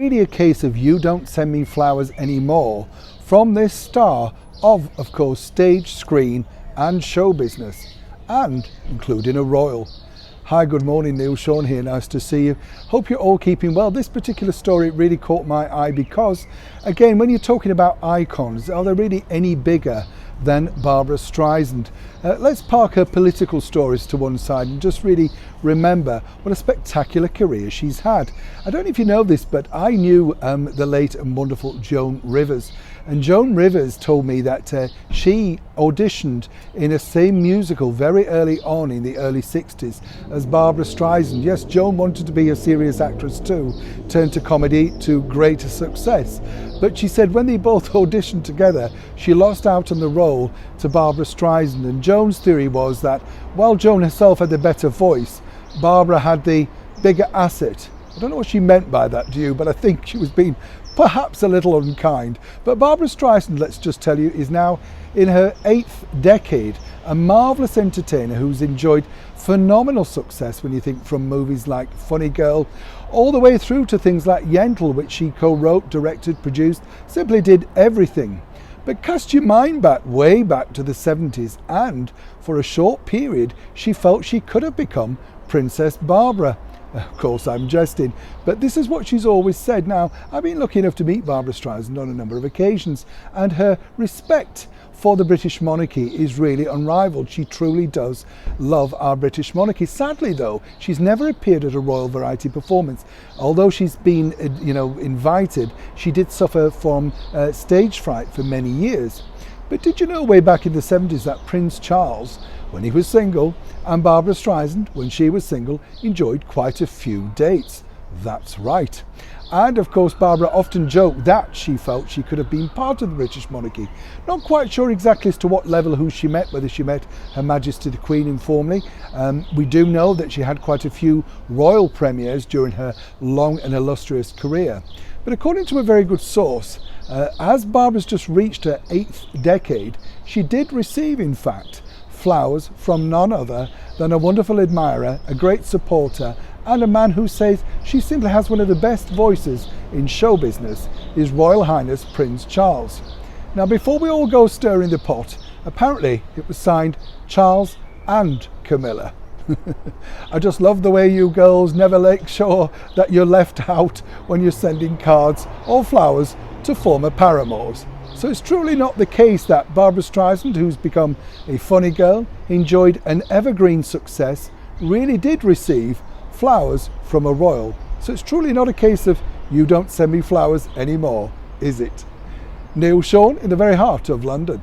Really a case of "You Don't Send Me Flowers Anymore" from this star of course, stage, screen and show business, and including a royal. Hi, good morning, Neil Sean here, nice to see you. Hope you're all keeping well. This particular story really caught my eye because, again, when you're talking about icons, are there really any bigger than Barbra Streisand? Let's park her political stories to one side and just really remember what a spectacular career she's had. I don't know if you know this, but I knew the late and wonderful Joan Rivers. And Joan Rivers told me that she auditioned in a same musical very early on in the early 60s as Barbra Streisand. Yes, Joan wanted to be a serious actress too, turned to comedy to greater success. But she said when they both auditioned together, she lost out on the role to Barbra Streisand. And Joan's theory was that while Joan herself had the better voice, Barbara had the bigger asset. I don't know what she meant by that, do you? But I think she was being perhaps a little unkind. But Barbra Streisand, let's just tell you, is now in her 8th decade, a marvellous entertainer who's enjoyed phenomenal success when you think from movies like Funny Girl all the way through to things like Yentl, which she co-wrote, directed, produced, simply did everything. But cast your mind back, way back to the 70s, and for a short period she felt she could have become Princess Barbara. Of course, I'm jesting, but this is what she's always said. Now, I've been lucky enough to meet Barbra Streisand on a number of occasions, and her respect for the British monarchy is really unrivaled. She truly does love our British monarchy. Sadly, though, she's never appeared at a royal variety performance. Although she's been, invited, she did suffer from stage fright for many years. But did you know way back in the 70s that Prince Charles, when he was single, and Barbra Streisand, when she was single, enjoyed quite a few dates? That's right. And of course, Barbara often joked that she felt she could have been part of the British monarchy. Not quite sure exactly as to what level who she met, whether she met Her Majesty the Queen informally. We do know that she had quite a few royal premieres during her long and illustrious career. But according to a very good source, as Barbara's just reached her 8th decade, she did receive, in fact, flowers from none other than a wonderful admirer, a great supporter, and a man who says she simply has one of the best voices in show business, His Royal Highness Prince Charles. Now, before we all go stirring the pot, apparently it was signed Charles and Camilla. I just love the way you girls never make sure that you're left out when you're sending cards or flowers to former paramours. So it's truly not the case that Barbra Streisand, who's become a funny girl, enjoyed an evergreen success, really did receive flowers from a royal. So it's truly not a case of "You don't send me flowers anymore," is it? Neil Sean in the very heart of London.